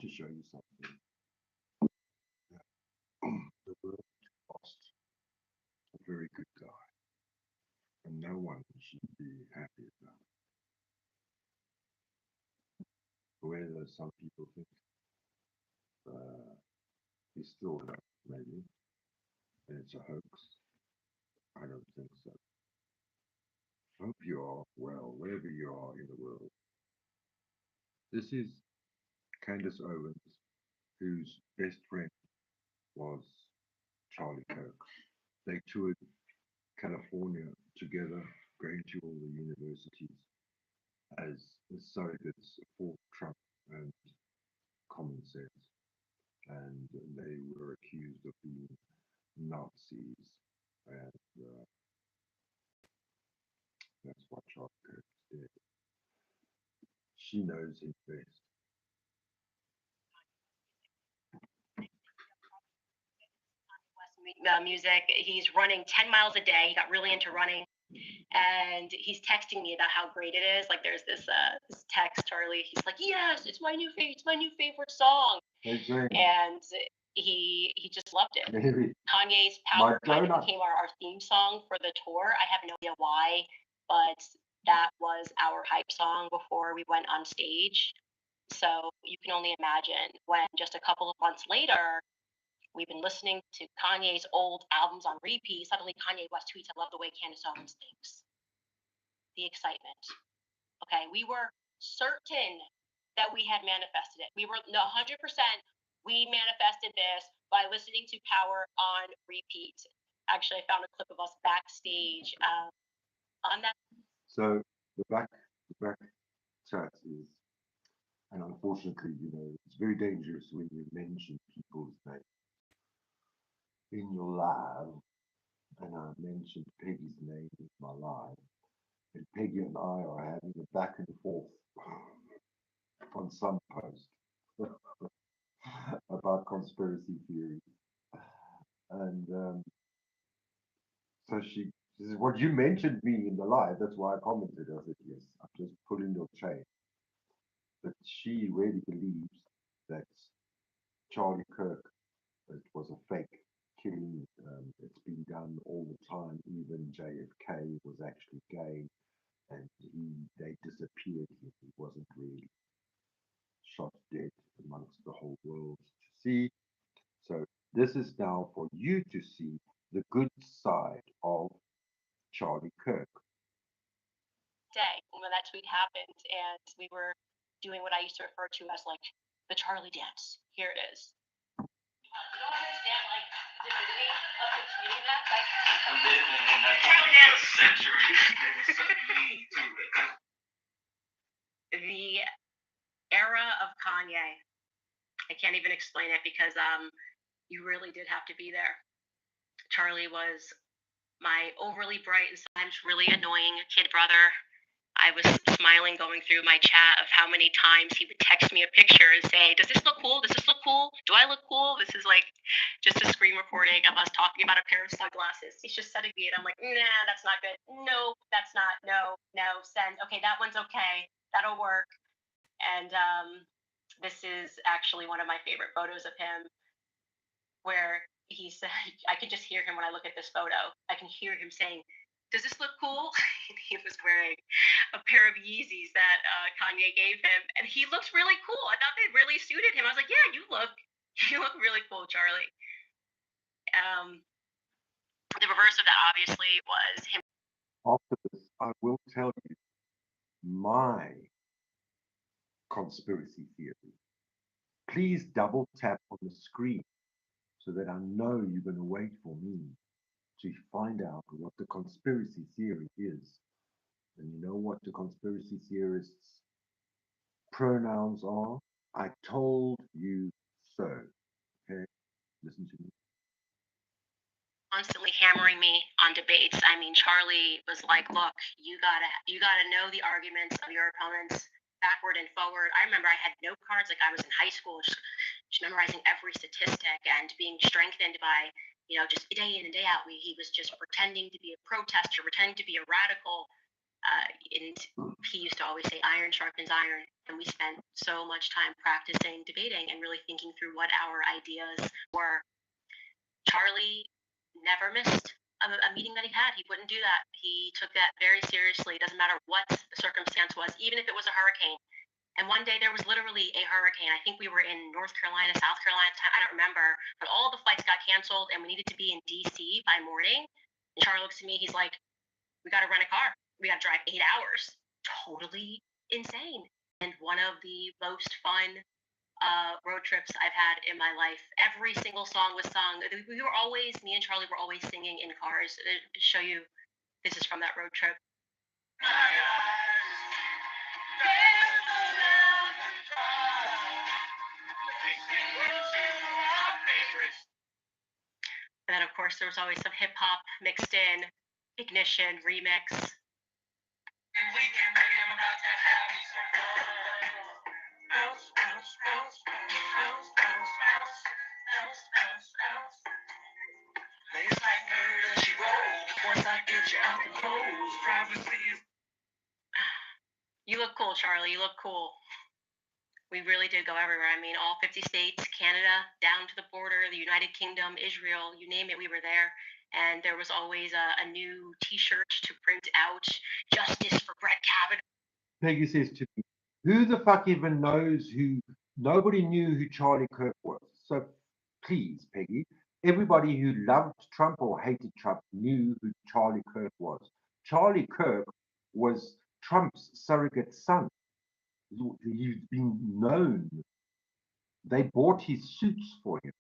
to show you something. The world lost a very good guy, and no one should be happy about it. Whether some people think uh, he's still alive, maybe, and it's a hoax, I don't think so. Hope you are well, wherever you are in the world. This is Candace Owens, whose best friend was Charlie Kirk. They toured California together, going to all the universities as surrogates for Trump and common sense. And they were accused of being Nazis. And that's what Charlie Kirk did. She knows him best. Music. He's running 10 miles a day. He got really into running, and he's texting me about how great it is. Like there's this text, Charlie. He's like, "Yes, it's my new favorite song," and he just loved it. Maybe Kanye's "Power" kind of became our theme song for the tour. I have no idea why, but that was our hype song before we went on stage. So you can only imagine when just a couple of months later, we've been listening to Kanye's old albums on repeat. Suddenly, Kanye West tweets, "I love the way Candace Owens thinks." The excitement. Okay, we were certain that we had manifested it. We were 100%. We manifested this by listening to Power on repeat. Actually, I found a clip of us backstage on that. So the back chat is, and unfortunately, it's very dangerous when you mention people's names in your live. And I mentioned Peggy's name in my live, and Peggy and I are having a back and forth on some post about conspiracy theories. And so she says, "Well, you mentioned me in the live. That's why I commented." I said, "Yes, I'm just pulling your chain." But she really believes that Charlie Kirk, it was a fake killing. It's been done all the time. Even JFK was actually gay, and they disappeared him. He wasn't really shot dead amongst the whole world to see. So this is now for you to see the good side of Charlie Kirk. Day when that tweet happened, and we were doing what I used to refer to as like the Charlie dance. Here it is. You don't understand like the dignity of tweeting that. Like, living in that Charlie dance century. The era of Kanye. I can't even explain it because you really did have to be there. Charlie was my overly bright and sometimes really annoying kid brother. I was smiling going through my chat of how many times he would text me a picture and say, "Does this look cool? Does this look cool? Do I look cool?" This is like just a screen recording of us talking about a pair of sunglasses. He's just sending me it. I'm like, "Nah, that's not good. No, that's not. No, no, send. Okay, that one's okay. That'll work." And this is actually one of my favorite photos of him where he said, I can just hear him when I look at this photo. I can hear him saying, "Does this look cool?" He was wearing a pair of Yeezys that Kanye gave him, and he looks really cool. I thought they really suited him. I was like, "Yeah, you look really cool, Charlie." The reverse of that obviously was him. After this, I will tell you my conspiracy theory. Please double tap on the screen so that I know you're going to wait for me to find out what the conspiracy theory is. And you know what the conspiracy theorists' pronouns are? I told you so. Okay, listen to me. Constantly hammering me on debates. I mean, Charlie was like, "Look, you gotta know the arguments of your opponents backward and forward." I remember I had note cards like I was in high school, just memorizing every statistic and being strengthened by, just day in and day out. He was just pretending to be a protester, pretending to be a radical. And he used to always say, iron sharpens iron. And we spent so much time practicing debating and really thinking through what our ideas were. Charlie never missed a meeting that he had. He wouldn't do that. He took that very seriously. It doesn't matter what the circumstance was, even if it was a hurricane. And one day there was literally a hurricane. I think we were in North Carolina, South Carolina at the time. I don't remember. But all the flights got canceled and we needed to be in D.C. by morning. And Charlie looks at me. He's like, we got to rent a car. We got to drive 8 hours. Totally insane. And one of the most fun road trips I've had in my life. Every single song was sung. Me and Charlie were always singing in cars. To show you, this is from that road trip. And then, of course, there was always some hip hop mixed in, Ignition remix. You look cool, Charlie. You look cool. We really did go everywhere. I mean, all 50 states, Canada, down to the border, the United Kingdom, Israel, you name it, we were there. And there was always a new T-shirt to print out, justice for Brett Kavanaugh. Peggy says to me, who the fuck even knows who, nobody knew who Charlie Kirk was. So please, Peggy, everybody who loved Trump or hated Trump knew who Charlie Kirk was. Charlie Kirk was Trump's surrogate son. He's been known. They bought his suits for him.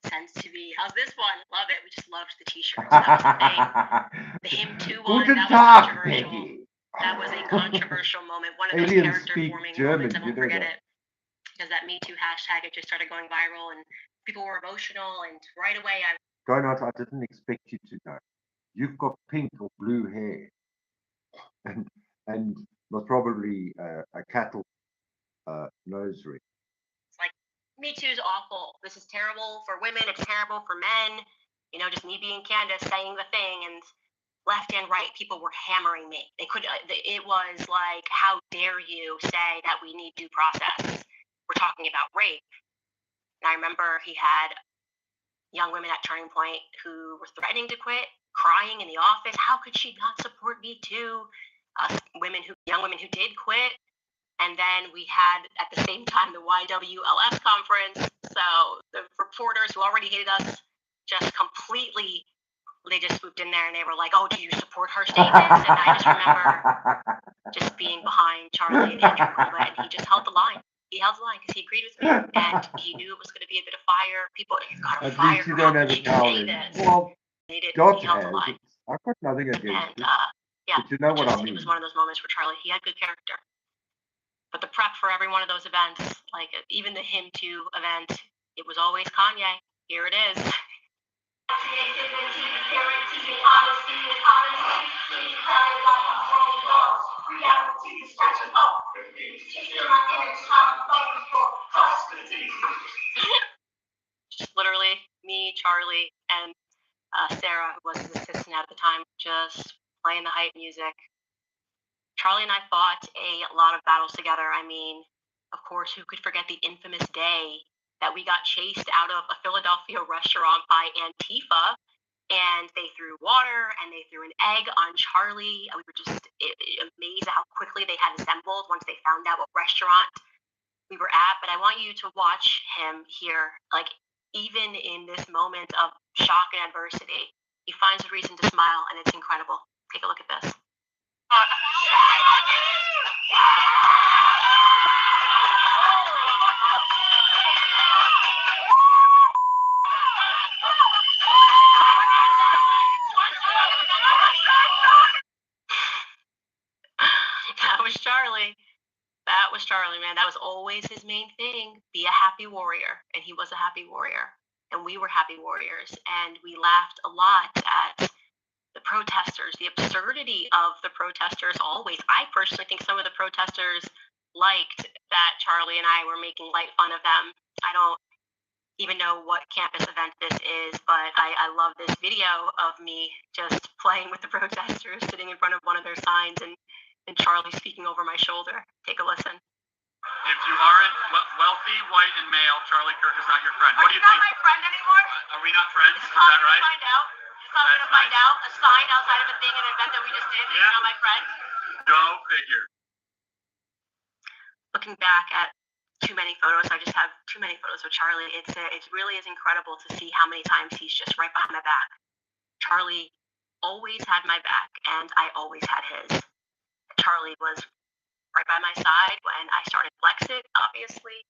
Sense to be. How's this one? Love it. We just loved the T-shirts. That was the Him Too one. That was controversial. Peggy. That was a controversial moment. One of those character-forming moments. I won't forget it. Because that Me Too hashtag, it just started going viral, and people were emotional. And right away, Donut, I didn't expect you to know. You've got pink or blue hair, and most probably a cattle nose ring. It's like, Me Too's awful. This is terrible for women. It's terrible for men. You know, just me being Candace saying the thing, and left and right, people were hammering me. They could. It was like, how dare you say that we need due process? We're talking about rape. And I remember he had young women at Turning Point who were threatening to quit, crying in the office. How could she not support Me Too? Young women who did quit. And then we had, at the same time, the YWLS conference. So the reporters who already hated us they just swooped in there and they were like, oh, do you support her statements? And I just remember just being behind Charlie and Andrew Kulva, and he just held the line. He held the line because he agreed with me, and he knew it was going to be a bit of fire. People, you've got to fire her. How could she say this? Well, he God held the line. I've got nothing against it. Yeah, but you know what I mean. It was one of those moments where Charlie, he had good character. But the prep for every one of those events, like even the Him Too event, it was always Kanye. Here it is. Just literally me, Charlie, and Sarah, who was his assistant at the time, just playing the hype music. Charlie and I fought a lot of battles together. I mean, of course, who could forget the infamous day that we got chased out of a Philadelphia restaurant by Antifa, and they threw water and they threw an egg on Charlie. We were just amazed at how quickly they had assembled once they found out what restaurant we were at. But I want you to watch him here, like even in this moment of shock and adversity, he finds a reason to smile, and it's incredible. Take a look at this. That was Charlie, man. That was always his main thing. Be a happy warrior. And he was a happy warrior. And we were happy warriors. And we laughed a lot at the protesters, the absurdity of the protesters always. I personally think some of the protesters liked that Charlie and I were making light fun of them. even know what campus event this is, but I love this video of me just playing with the protesters, sitting in front of one of their signs, and Charlie speaking over my shoulder. Take a listen. If you aren't wealthy, white, and male, Charlie Kirk is not your friend. What do you think? Not my friend anymore? Are we not friends? Is that right? Find out. It's not going to find out. A sign outside of a thing, an event that we just did. Yeah. You're not my friend. Go figure. Looking back at too many photos, I just have too many photos of Charlie. It really is incredible to see how many times he's just right behind my back. Charlie always had my back, and I always had his. Charlie was right by my side when I started Flexit, obviously.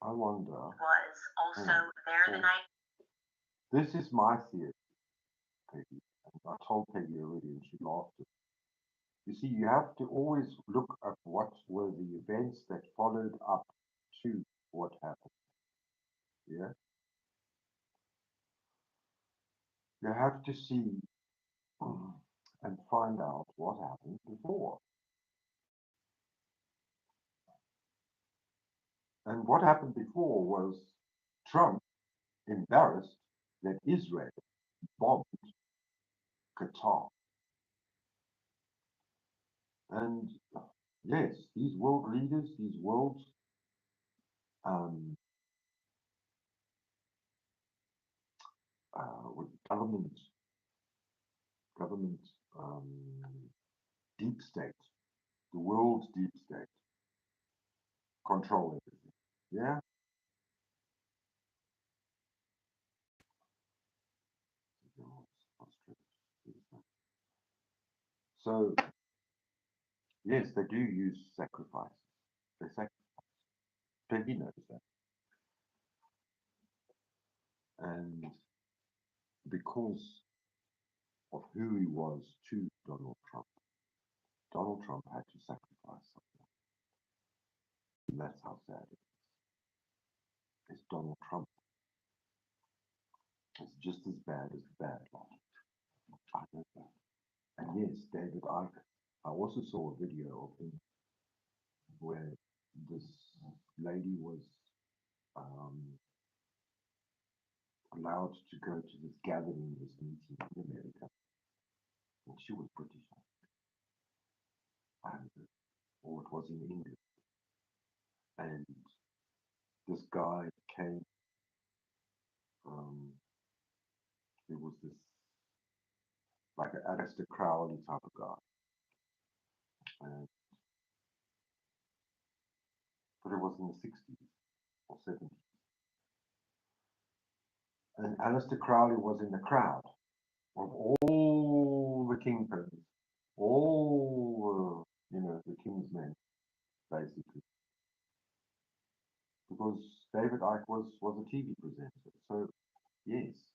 I wonder. Was also there the night. This is my theory, Peggy. I told Peggy already, and she laughed at it. You see, you have to always look at what were the events that followed up to what happened. Yeah? You have to see and find out what happened before. And what happened before was Trump embarrassed that Israel bombed Qatar. And yes, these world leaders, these world with government deep state, the world's deep state, control everything. Yeah. So yes, they do use sacrifice. They sacrifice. Peggy knows that. And because of who he was to Donald Trump had to sacrifice something. And that's how sad it is. It's Donald Trump. It's just as bad as the bad lot. I know that. And yes, David Icke. I also saw a video of him where this lady was allowed to go to this gathering, this meeting in America. And she was British, or it was in England. And this guy came, there was this, like an Aleister Crowley type of guy. But it was in the 60s or 70s. And Aleister Crowley was in the crowd of all the kingpins, all the king's men, basically. Because David Icke was a TV presenter. So yes,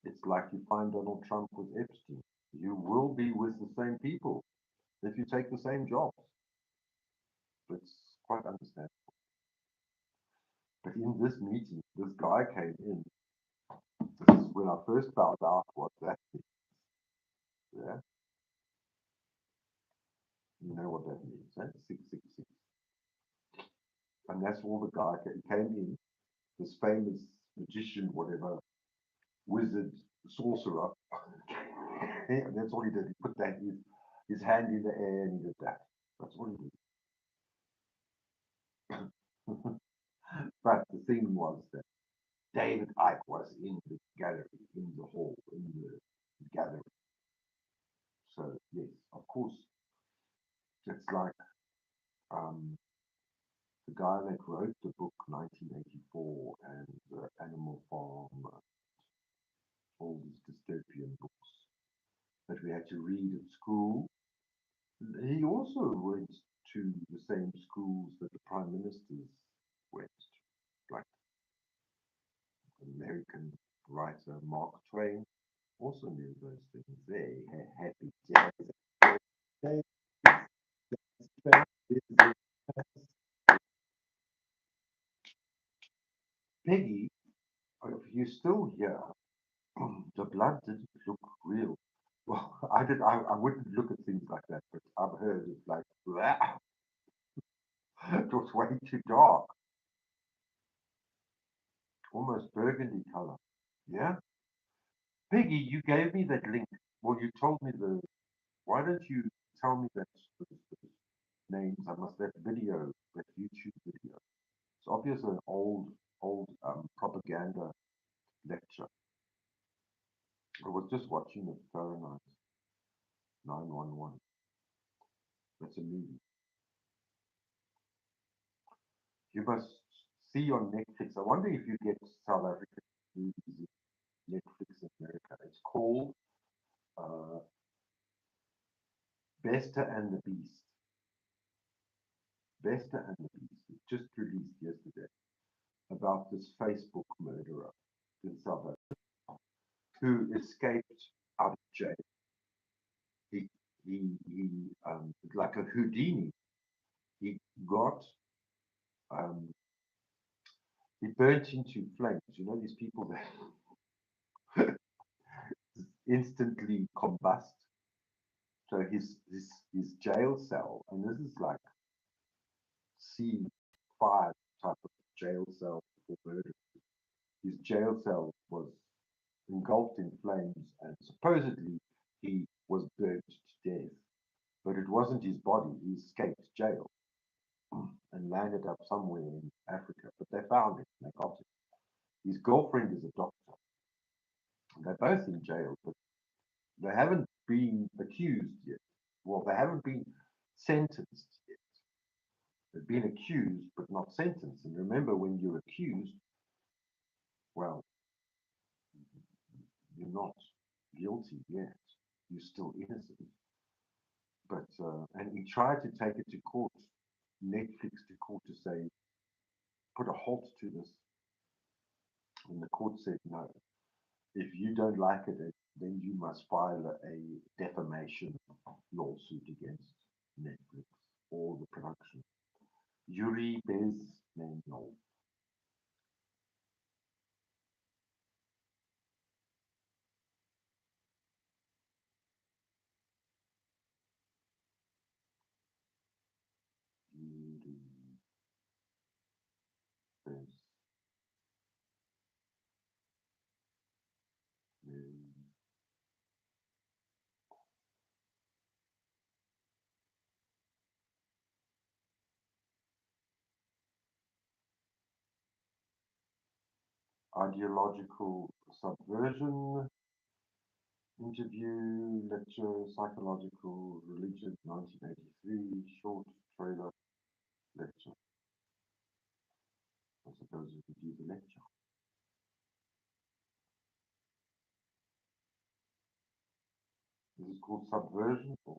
it's like you find Donald Trump with Epstein. You will be with the same people if you take the same jobs. It's quite understandable. But in this meeting, this guy came in. This is when I first found out what that means. Yeah. You know what that means, eh? 666. And that's all the guy came in, this famous magician, whatever, wizard, sorcerer. And that's all he did. He put that his hand in the air and he did that. That's all he did. But the thing was that David Icke was in the gallery, in the hall, in the gathering. So yes, of course, it's like the guy that wrote the book 1984 and Animal Farm, all these dystopian books that we had to read at school. He also went to the same schools that the prime ministers went to, like American writer Mark Twain also knew those things. They happy days. Peggy, if you're still here, the blood didn't look real. Well, I I wouldn't look at things like that, but I've heard it's like, "Blah." It was way too dark, almost burgundy color. Yeah, Peggy, you gave me that link. Well, you told me the. Why don't you tell me that those names? I must that video, that YouTube video. It's obviously an old propaganda lecture. I was just watching it, Fahrenheit 911. That's a movie. You must see on Netflix. I wonder if you get South African movies in Netflix in America. It's called uh, Bester and the Beast. Bester and the Beast. It just released yesterday about this Facebook murderer in South Africa who escaped out of jail. He like a Houdini. He got um, he burnt into flames. You know these people that instantly combust. So his jail cell, and this is like C5 type of jail cell for murder. His jail cell was engulfed in flames, and supposedly he was burnt to death. But it wasn't his body. He escaped jail and landed up somewhere in Africa. But they found him. They got him. His girlfriend is a doctor. They're both in jail, but they haven't been accused yet. Well, they haven't been sentenced yet. They've been accused, but not sentenced. And remember, when you're accused, well, you're not guilty yet. You're still innocent. But and he tried to take it to court, Netflix to court to say, put a halt to this. And the court said no. If you don't like it, then you must file a defamation lawsuit against Netflix or the production. Yuri Bezmenov. Yuri Bezmenov. Ideological subversion, interview, lecture, psychological religion, 1983, short trailer lecture. I suppose you could use a lecture. This is called subversion. Or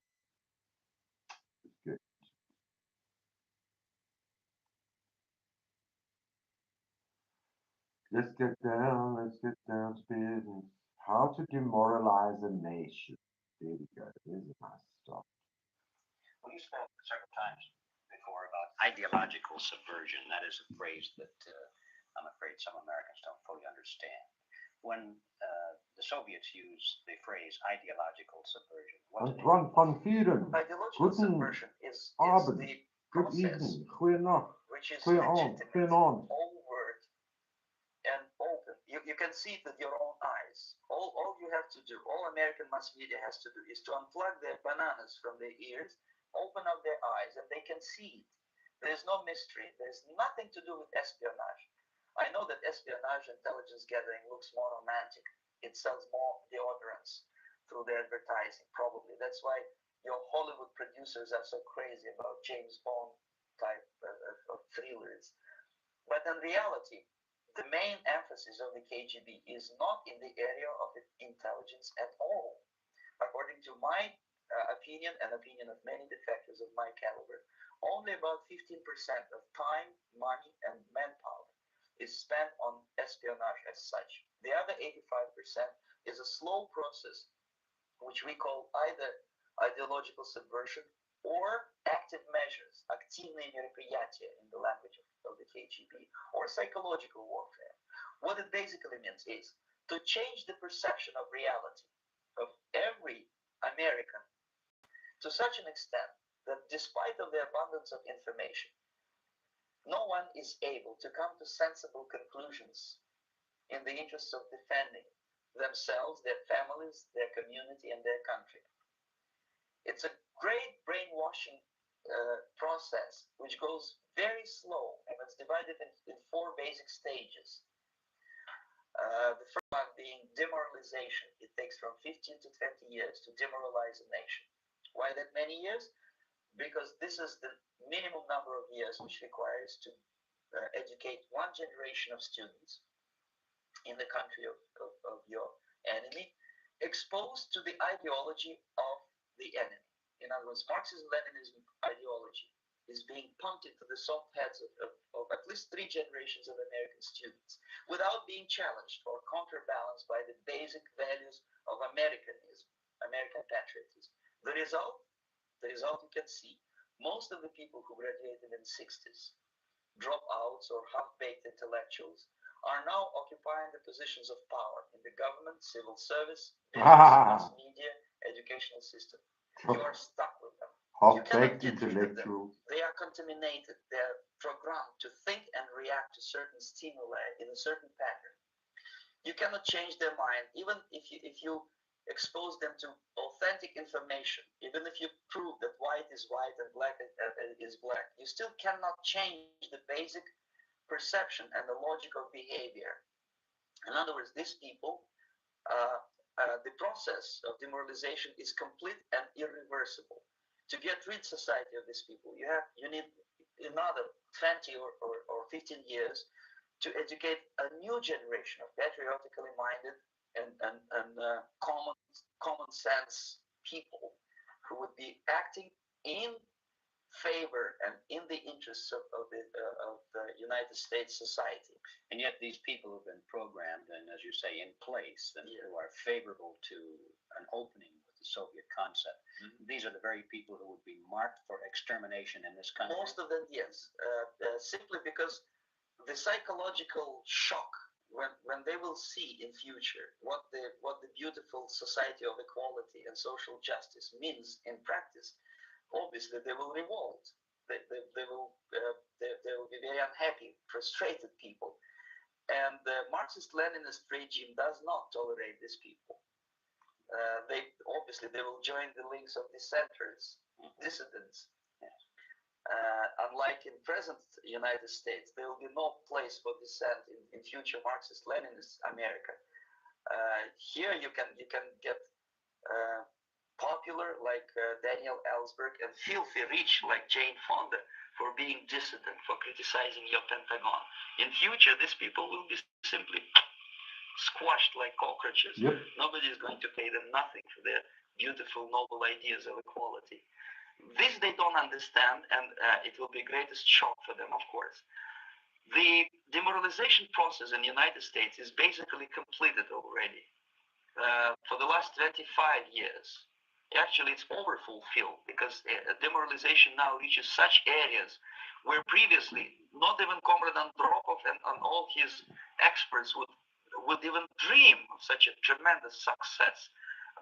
good. Let's get down to business. How to demoralize a nation. There we go. There's a nice start. Well, you spoke several times before about ideological subversion. That is a phrase that I'm afraid some Americans don't fully understand. When the Soviets used the phrase ideological subversion, Antoine van Vuren. ideological subversion is Abend. the Good process evening. Goeienacht. which is Goeieavond. legitimate, Goeienaand. overt, and open. You can see it with your own eyes. All you have to do, all American mass media has to do, is to unplug their bananas from their ears, open up their eyes, and they can see it. There's no mystery. There's nothing to do with espionage. I know that espionage intelligence gathering looks more romantic. It sells more deodorants through the advertising, probably. That's why your Hollywood producers are so crazy about James Bond type of thrillers. But in reality, the main emphasis of the KGB is not in the area of intelligence at all. According to my opinion and opinion of many defectors of my caliber, only about 15% of time, money, and manpower is spent on espionage as such. The other 85% is a slow process, which we call either ideological subversion or active measures, активные мероприятия in the language of the KGB, or psychological warfare. What it basically means is to change the perception of reality of every American to such an extent that despite of the abundance of information, no one is able to come to sensible conclusions in the interests of defending themselves, their families, their community, and their country. It's a great brainwashing process which goes very slow, and it's divided in four basic stages. The first one being demoralization. It takes from 15 to 20 years to demoralize a nation. Why that many years? Because this is the minimum number of years which requires to educate one generation of students in the country of your enemy, exposed to the ideology of the enemy. In other words, Marxism-Leninism ideology is being pumped into the soft heads of at least 3 generations of American students without being challenged or counterbalanced by the basic values of Americanism, American patriotism. The result you can see. Most of the people who graduated in the 60s, dropouts or half-baked intellectuals, are now occupying the positions of power in the government, civil service, business, mass media, educational system. You are stuck with them. You cannot get rid of them. They are contaminated. They are programmed to think and react to certain stimuli in a certain pattern. You cannot change their mind, even if you expose them to authentic information, even if you prove that white is white and black is black. You still cannot change the basic perception and the logic of behavior. In other words, these people, the process of demoralization is complete and irreversible. To get rid society of these people, you need another 20 or 15 years to educate a new generation of patriotically minded and common sense people who would be acting in favor and in the interests of the United States society. And yet these people have been programmed and, as you say, in place and who are favorable to an opening with the Soviet concept. Mm-hmm. These are the very people who would be marked for extermination in this country. Most of them, yes. Simply because the psychological shock when they will see in future what the beautiful society of equality and social justice means in practice, obviously they will revolt. They will be very unhappy, frustrated people, and the Marxist-Leninist regime does not tolerate these people. They will join the links of dissenters, dissidents. Unlike in present United States, there will be no place for dissent in future Marxist-Leninist America. Here you can get popular like Daniel Ellsberg and filthy rich like Jane Fonda for being dissident, for criticizing your Pentagon. In future, these people will be simply squashed like cockroaches. Yep. Nobody is going to pay them nothing for their beautiful, noble ideas of equality. This they don't understand, and it will be greatest shock for them, of course. The demoralization process in the United States is basically completed already. For the last 25 years, actually it's overfulfilled, because demoralization now reaches such areas where previously not even Comrade Andropov and all his experts would even dream of such a tremendous success.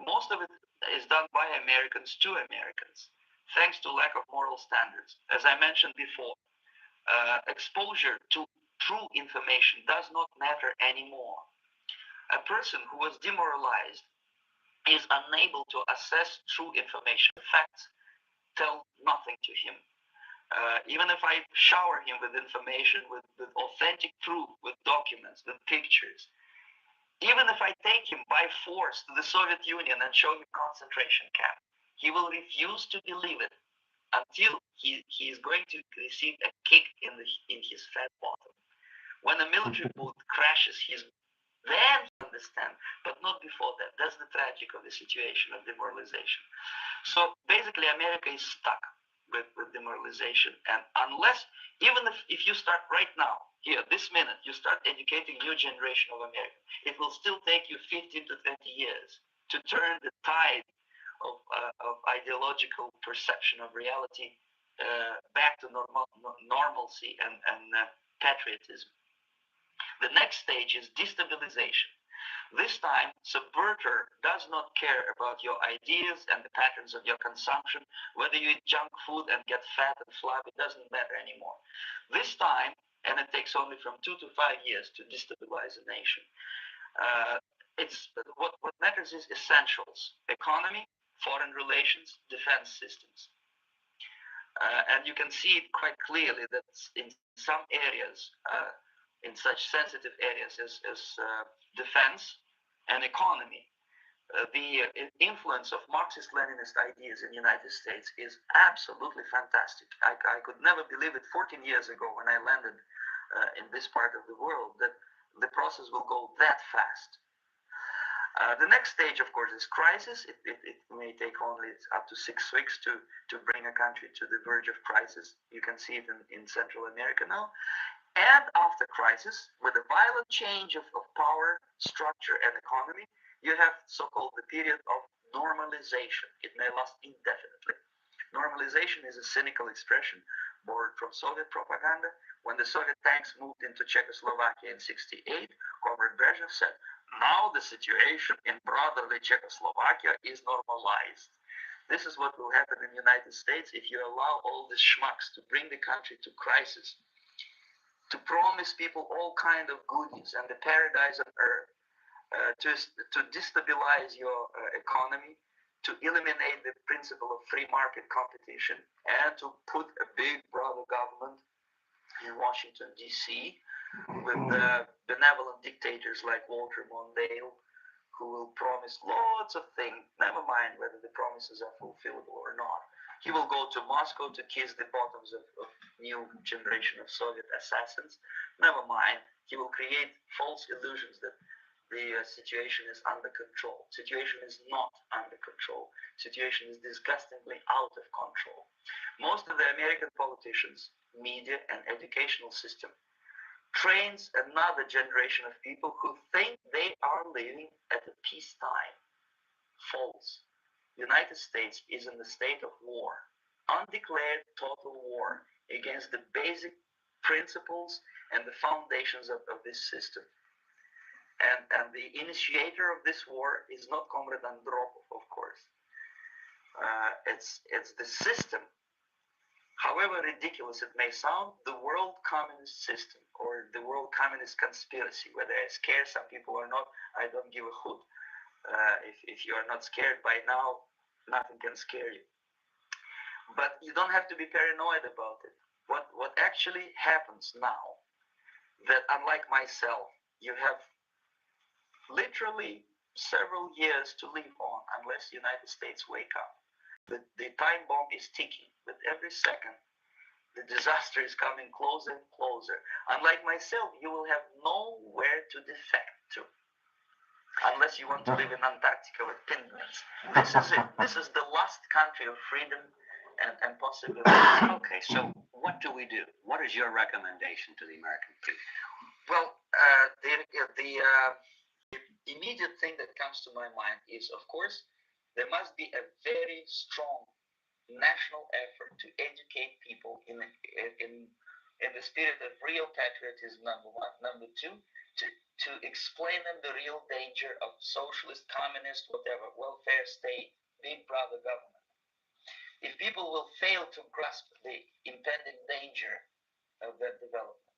Most of it is done by Americans to Americans, thanks to lack of moral standards. As I mentioned before, exposure to true information does not matter anymore. A person who was demoralized is unable to assess true information. Facts tell nothing to him. Even if I shower him with information, with authentic proof, with documents, with pictures, even if I take him by force to the Soviet Union and show him concentration camp, he will refuse to believe it until he is going to receive a kick in his fat bottom. When a military boat crashes, then he understands, but not before that. That's the tragic of the situation of demoralization. So basically, America is stuck with demoralization, and unless, even if you start right now, here, this minute, you start educating new generation of Americans, it will still take you 15 to 20 years to turn the tide of ideological perception of reality back to normalcy and patriotism. The next stage is destabilization. This time, subverter does not care about your ideas and the patterns of your consumption. Whether you eat junk food and get fat and flabby, it doesn't matter anymore. This time, and it takes only from 2 to 5 years to destabilize a nation. It's what matters is essentials: economy, foreign relations, defense systems. And you can see it quite clearly that in some areas, in such sensitive areas as defense and economy, the influence of Marxist-Leninist ideas in the United States is absolutely fantastic. I could never believe it 14 years ago when I landed in this part of the world that the process will go that fast. The next stage, of course, is crisis. It may take only up to 6 weeks to bring a country to the verge of crisis. You can see it in Central America now. And after crisis, with a violent change of power, structure, and economy, you have so-called the period of normalization. It may last indefinitely. Normalization is a cynical expression borrowed from Soviet propaganda. When the Soviet tanks moved into Czechoslovakia in '68, Comrade Brezhnev said, "Now the situation in brotherly Czechoslovakia is normalized." This is what will happen in the United States if you allow all these schmucks to bring the country to crisis, to promise people all kind of goodies and the paradise on earth, to destabilize your economy, to eliminate the principle of free market competition, and to put a big brother government in Washington, D.C., with benevolent dictators like Walter Mondale, who will promise lots of things, never mind whether the promises are fulfillable or not. He will go to Moscow to kiss the bottoms of new generation of Soviet assassins. Never mind, he will create false illusions that the situation is under control. Situation is not under control. Situation is disgustingly out of control. Most of the American politicians, media, and educational system trains another generation of people who think they are living at a peacetime. False. United States is in the state of war, undeclared total war against the basic principles and the foundations of this system. And the initiator of this war is not Comrade Andropov, of course. It's the system. However ridiculous it may sound, the world communist system or the world communist conspiracy, whether I scare some people or not, I don't give a hoot. If you are not scared by now, nothing can scare you. But you don't have to be paranoid about it. What actually happens now, that unlike myself, you have literally several years to live on unless the United States wake up. The time bomb is ticking, but every second the disaster is coming closer and closer. Unlike myself, you will have nowhere to defect to, unless you want to live in Antarctica with penguins. This is it. This is the last country of freedom and possibility. Okay, so what do we do? What is your recommendation to the American people? Well, the immediate thing that comes to my mind is, of course, there must be a very strong national effort to educate people in the spirit of real patriotism, number one. Number two, to explain them the real danger of socialist, communist, whatever, welfare state, big brother government. If people will fail to grasp the impending danger of that development,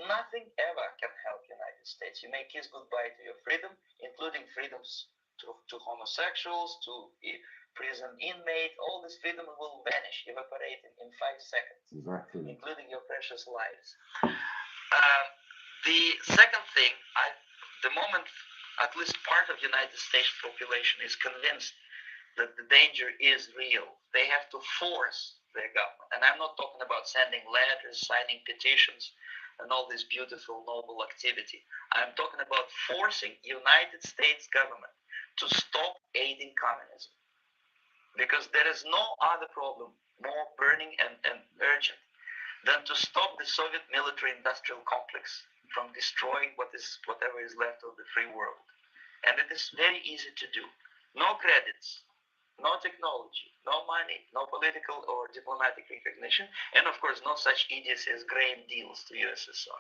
nothing ever can help the United States. You may kiss goodbye to your freedom, including freedoms to homosexuals, to prison inmate. All this freedom will vanish, evaporate in 5 seconds, Exactly. including your precious lives. The second thing, the moment at least part of the United States population is convinced that the danger is real, they have to force their government. And I'm not talking about sending letters, signing petitions, and all this beautiful, noble activity. I'm talking about forcing United States government to stop aiding communism. Because there is no other problem more burning and urgent than to stop the Soviet military-industrial complex from destroying whatever is left of the free world. And it is very easy to do. No credits, no technology, no money, no political or diplomatic recognition, and of course no such idiocy as grain deals to USSR.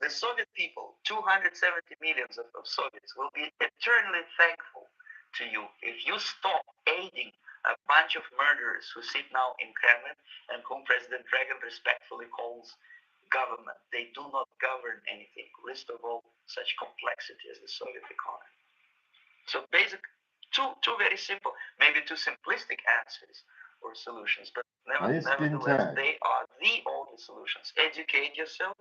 The Soviet people, 270 millions of Soviets, will be eternally thankful to you if you stop aiding a bunch of murderers who sit now in Kremlin and whom President Reagan respectfully calls government. They do not govern anything, least of all such complexity as the Soviet economy. So basic, two very simple, maybe too simplistic answers or solutions, but nevertheless, they are the only solutions. Educate yourself,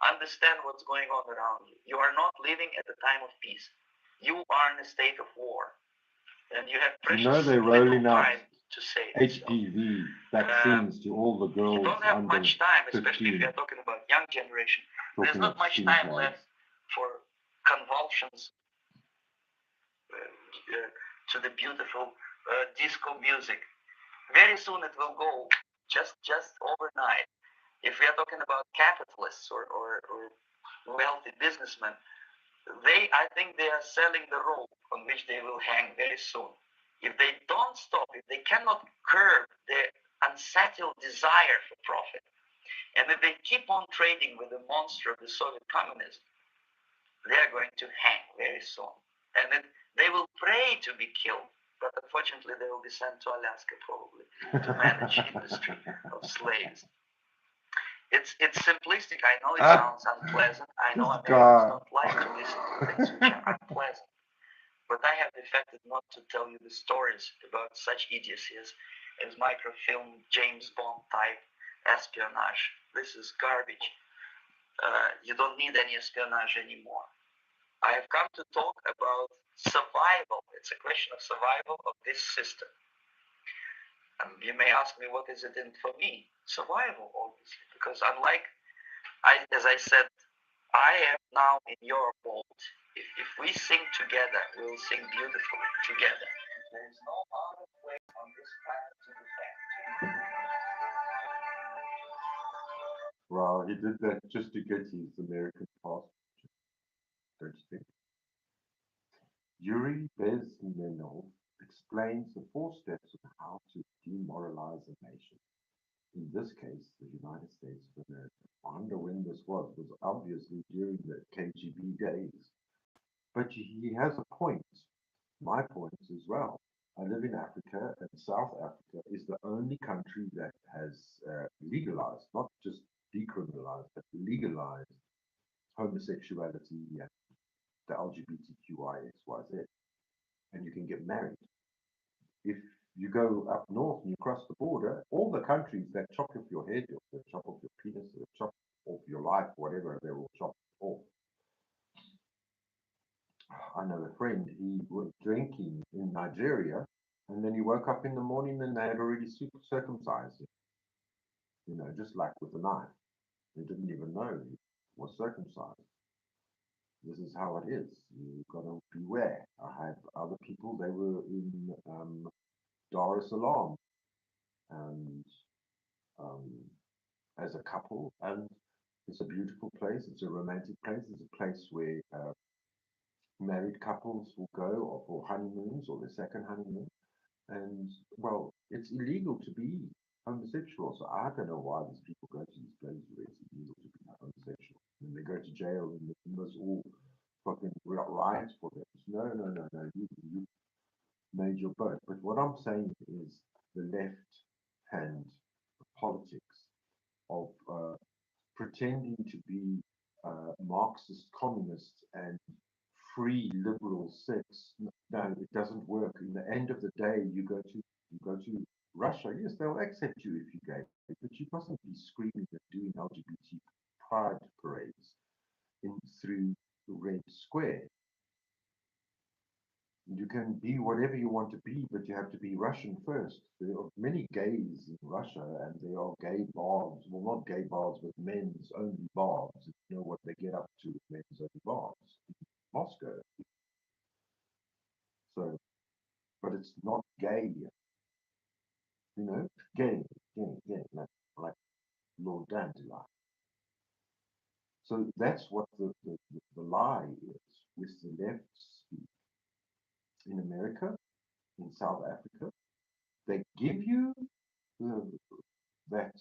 understand what's going on around you. You are not living at a time of peace. You are in a state of war, and you have precious they're rolling little out time to save HPV vaccines to all the girls. You don't have under much time, 15. especially if you're talking about young generation. There's not much time left for convulsions to the beautiful disco music. Very soon it will go, just overnight. If we are talking about capitalists or wealthy businessmen, I think they are selling the rope on which they will hang very soon. If they don't stop, if they cannot curb their unsettled desire for profit, and if they keep on trading with the monster of the Soviet communism, they are going to hang very soon. And they will pray to be killed, but unfortunately they will be sent to Alaska probably to manage industry of slaves. It's simplistic. I know it sounds unpleasant. I know Americans don't like to listen to things which are unpleasant. But I have defected not to tell you the stories about such idiocies as microfilm, James Bond type espionage. This is garbage. You don't need any espionage anymore. I have come to talk about survival. It's a question of survival of this system. And you may ask me, what is it in for me? Survival, obviously, because unlike, as I said, I am now in your boat. If we sing together, we'll sing beautifully together. There is no other way on this planet to defend. Well, he did that just to get his American passport, don't you think? Yuri Bezmenov explains the 4 steps of how to demoralize a nation. In this case, the United States of America. I wonder when this was obviously during the KGB days. But he has a point. My point as well. I live in Africa, and South Africa is the only country that has legalized, not just decriminalized, but legalized homosexuality and the LGBTQIXYZ. And you can get married. If you go up north and you cross the border, all the countries that chop off your head, that chop off your penis, that chop off your life, whatever, they will chop off. I know a friend, he was drinking in Nigeria, and then he woke up in the morning and they had already circumcised him. You know, just like with a knife. They didn't even know he was circumcised. This is how it is. You've got to beware. I had other people, they were in Dar es Salaam, and as a couple, and it's a beautiful place. It's a romantic place. It's a place where married couples will go for honeymoons or their second honeymoon. And well, it's illegal to be homosexual. So I don't know why these people go to these places where it's illegal to be homosexual. And they go to jail and they must all fucking riot for this. No. You made your boat. But what I'm saying is the left hand politics of pretending to be Marxist communists and free liberal sex. No, it doesn't work. In the end of the day, you go to Russia. Yes, they'll accept you if you're gay, but you mustn't be screaming and doing LGBT pride parades through the Red Square. You can be whatever you want to be, but you have to be Russian first. There are many gays in Russia, and there are gay bars. Well, not gay bars, but men's only bars. You know what they get up to with men's only bars in Moscow. So, but it's not gay. You know, gay, like Lord Dandelion. So that's what the lie is with the left speak. In America, in South Africa, they give you that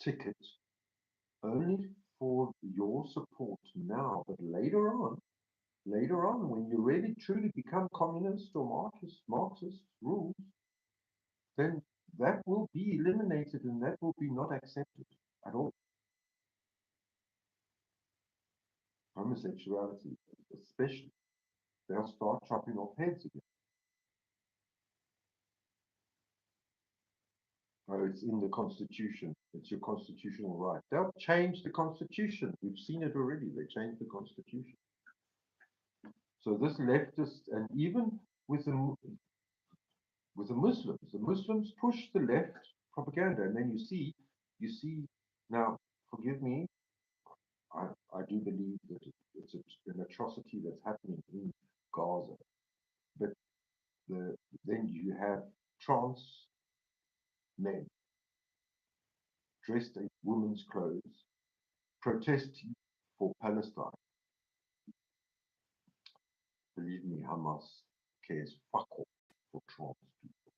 ticket only for your support now, but later on, when you really truly become communist or Marxist rules, then that will be eliminated and that will be not accepted at all. Homosexuality, especially, they'll start chopping off heads again. Oh, it's in the Constitution. It's your constitutional right. They'll change the Constitution. We've seen it already. They changed the Constitution. So this leftist, and even with the Muslims push the left propaganda, and then you see. Now, forgive me, I do believe that it's an atrocity that's happening in Gaza, but then you have trans men dressed in women's clothes protesting for Palestine. Believe me, Hamas cares fuck all for trans people.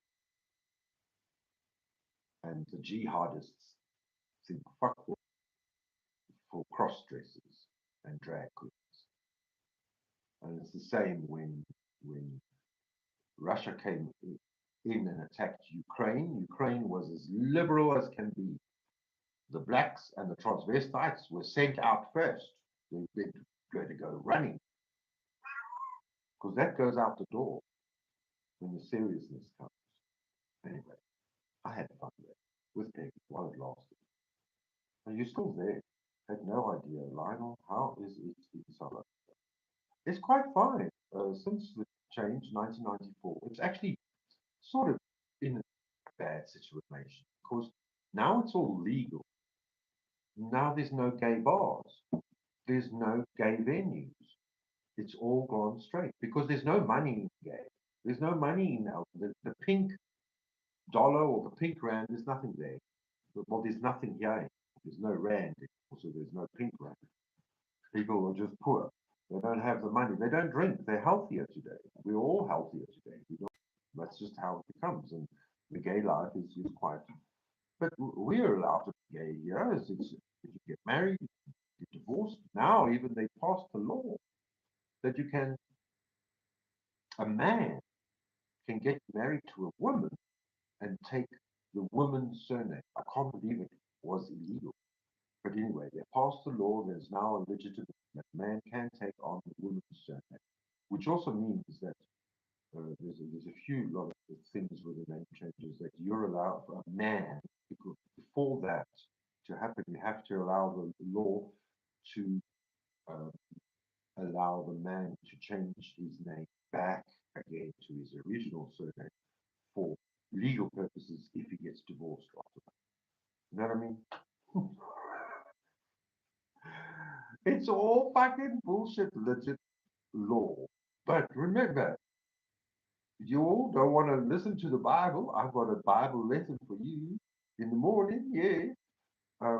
And the jihadists think fuck all for cross dressers and drag queens. And it's the same when Russia came in and attacked Ukraine. Ukraine was as liberal as can be. The blacks and the transvestites were sent out first. They're going to go running. Because that goes out the door when the seriousness comes. Anyway, I had fun there with Peggy while it lasted. And you're still there. I had no idea, Lionel, how is it in South Africa? It's quite fine. Since the change, 1994, it's actually sort of in a bad situation because now it's all legal. Now there's no gay bars. There's no gay venues. It's all gone straight because there's no money in gay. There's no money in now. The pink dollar or the pink rand, there's nothing there. Well, there's nothing here. There's no rand, so there's no pink rand. People are just poor. They don't have the money. They don't drink. They're healthier today. We're all healthier today. That's just how it becomes. And the gay life is quite. But we're allowed to be gay here. If you get married, you get divorced. Now even they passed the law that a man can get married to a woman and take the woman's surname. I can't believe it was illegal. But anyway, they passed the law. There's now a legitimate that man can take on the woman's surname, which also means that there's a lot of things with the name changes that you're allowed a man, because before that to happen, you have to allow the law to uh, allow the man to change his name back again to his original surname for legal purposes if he gets divorced after that. You know what I mean? It's all fucking bullshit, legit law. But remember, you all don't want to listen to the Bible. I've got a Bible lesson for you in the morning. Yeah.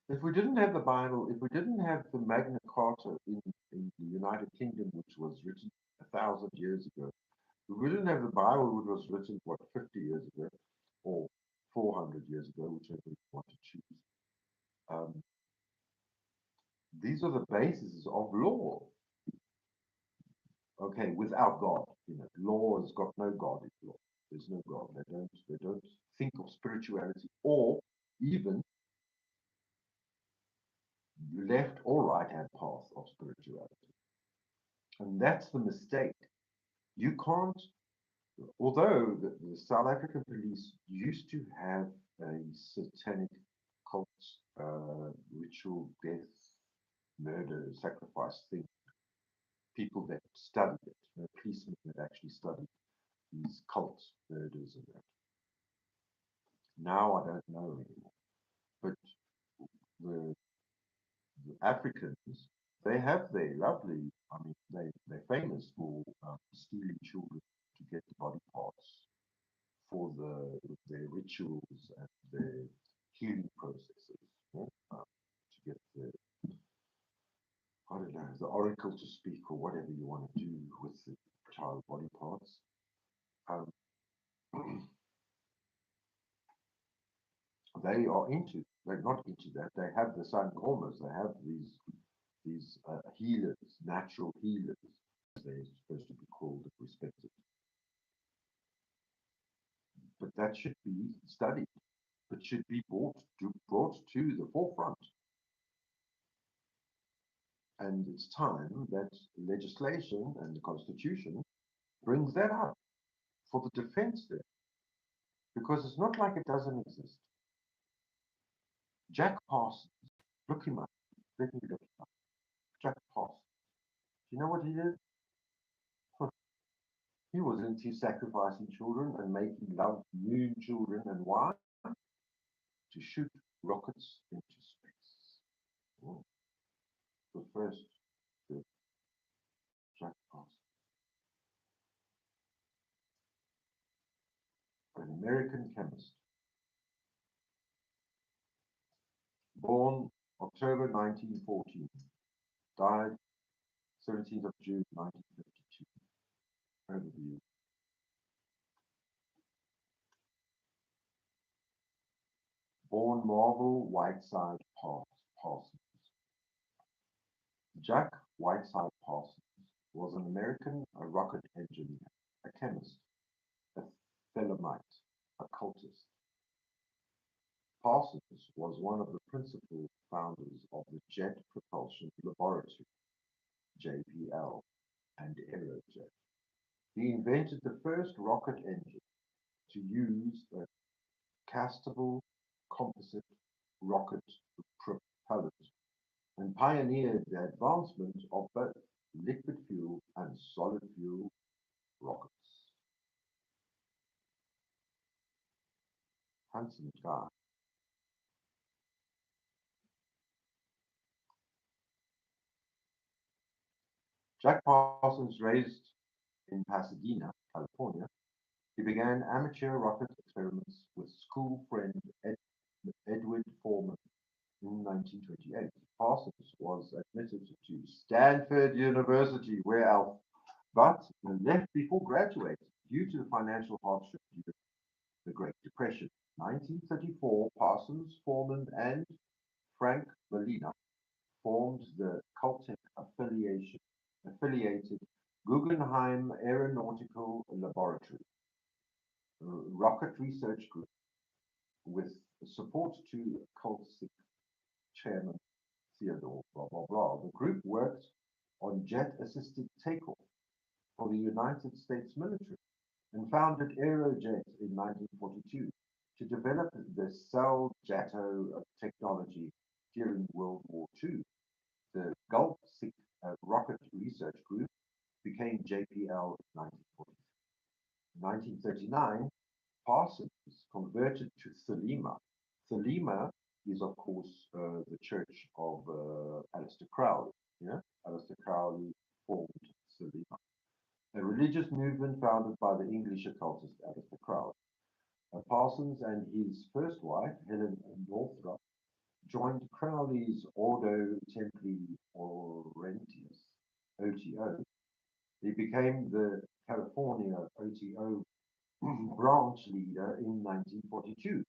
If we didn't have the Bible, if we didn't have the Magna Carta in the United Kingdom, which was written 1,000 years ago, if we didn't have the Bible, which was written, what, 50 years ago, or 400 years ago, whichever you want to choose, these are the bases of law. Okay, without God, law has got no God in law. There's no God. They don't think of spirituality or even left or right hand path of spirituality. And that's the mistake. You can't, although the South African police used to have a satanic cult, ritual, death, murder, sacrifice thing, people that studied it, policemen that actually studied these cult murders and that. Now I don't know anymore. But the Africans, they have their lovely, I mean, they're famous for stealing children to get the body parts for their rituals and their healing processes, to get I don't know, the oracle to speak or whatever you want to do with the child body parts. Um, they are into. They're not into that. They have the sangomas. They have these healers, natural healers, as they're supposed to be called and respected. But that should be studied. It should be brought to the forefront. And it's time that legislation and the constitution brings that up for the defense there. Because it's not like it doesn't exist. Jack Parsons, look him up. Let me look him up. Jack Parsons. Do you know what he did? He was into sacrificing children and making love moon children. And why? To shoot rockets into space. Oh, the first Jack Parsons. An American chemist. Born October 1914. Died 17th of June 1952. Overview. Born Marvel Whiteside Parsons. Jack Whiteside Parsons was an American rocket engineer, a chemist, a Thelemite, a cultist. Parsons was one of the principal founders of the Jet Propulsion Laboratory, JPL, and Aerojet. He invented the first rocket engine to use a castable composite rocket propellant and pioneered the advancement of both liquid fuel and solid fuel rockets. Handsome guy. Jack Parsons, raised in Pasadena, California, he began amateur rocket experiments with school friend Edward Foreman in 1928. Parsons was admitted to Stanford University, where Alf, but left before graduating due to the financial hardship due to the Great Depression. 1934, Parsons, Foreman, and Frank Molina formed the Caltech affiliated Guggenheim Aeronautical Laboratory, rocket research group, with support to Caltech chairman Theodore blah blah blah. The group worked on jet-assisted takeoff for the United States military and founded Aerojet in 1942 to develop the Cell Jato technology during World War II. The Gulfsick Rocket Research Group became JPL in 1940. In 1939, Parsons converted to Thelema. Thelema is, of course, the church of Aleister Crowley. Yeah? Aleister Crowley formed Thelema, a religious movement founded by the English occultist Aleister Crowley. Parsons and his first wife, Helen Northrup, joined Crowley's Ordo Templi Orientis, OTO. He became the California OTO branch leader in 1942.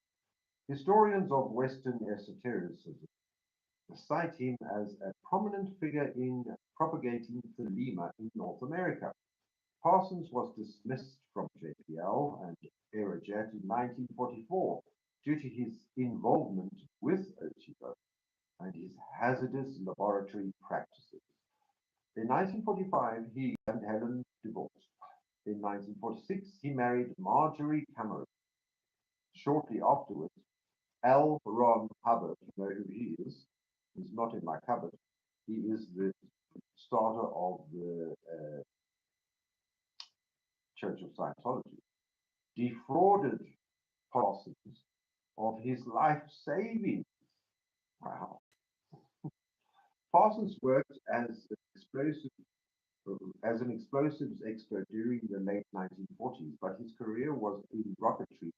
Historians of Western esotericism cite him as a prominent figure in propagating Thelema in North America. Parsons was dismissed from JPL and Aerojet in 1944 due to his involvement with OTO and his hazardous laboratory practices. In 1945, he and Helen divorced. In 1946, he married Marjorie Cameron. Shortly afterwards, L. Ron Hubbard, you know who he is? He's not in my cupboard. He is the starter of the Church of Scientology, defrauded Parsons of his life savings. Wow. Parsons worked as an explosives expert during the late 1940s, but his career was in rocketry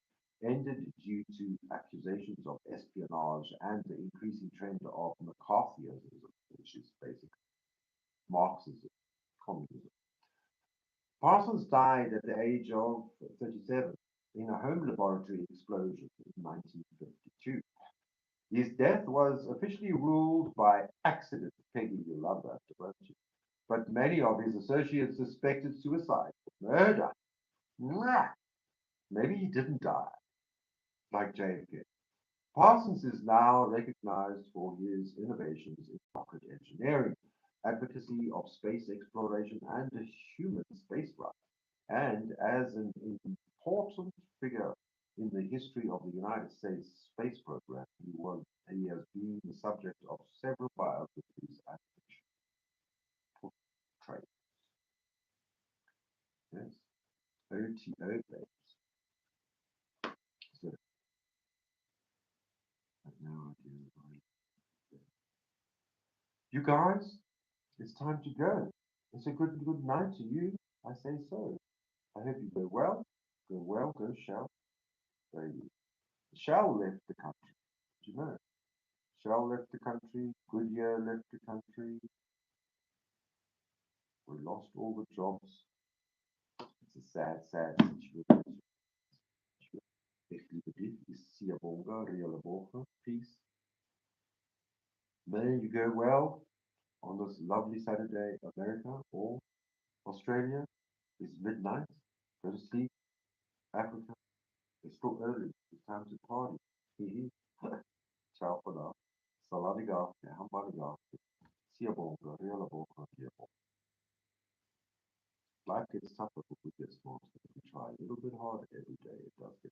ended due to accusations of espionage and the increasing trend of McCarthyism, which is basically Marxism, communism. Parsons died at the age of 37 in a home laboratory explosion in 1952. His death was officially ruled by accident. Peggy, you love that, don't you? But many of his associates suspected suicide, murder. Mwah! Maybe he didn't die, like JFK. Parsons is now recognized for his innovations in rocket engineering, advocacy of space exploration, and a human spaceflight, and as an important figure in the history of the United States space program, he has been the subject of several biographies and portraits. Yes, OTO babes. So, now I do. You guys, it's time to go. It's a good night to you. I say so. I hope you go well. Go well, go Shell. Very good. Shell left the country. Do you know? Shell left the country. Goodyear left the country. We lost all the jobs. It's a sad situation. Echt lieve dit is Siabonga, Rialaboga. Peace. May you go well on this lovely Saturday, America or Australia. It's midnight. Go to sleep. Africa. It's still early. It's time to party. Ciao for now. Saladiga, Hambadiga, Siabonga, Rialaboga, Siabonga. Life gets tougher, but we get smarter. We try a little bit harder every day. It does.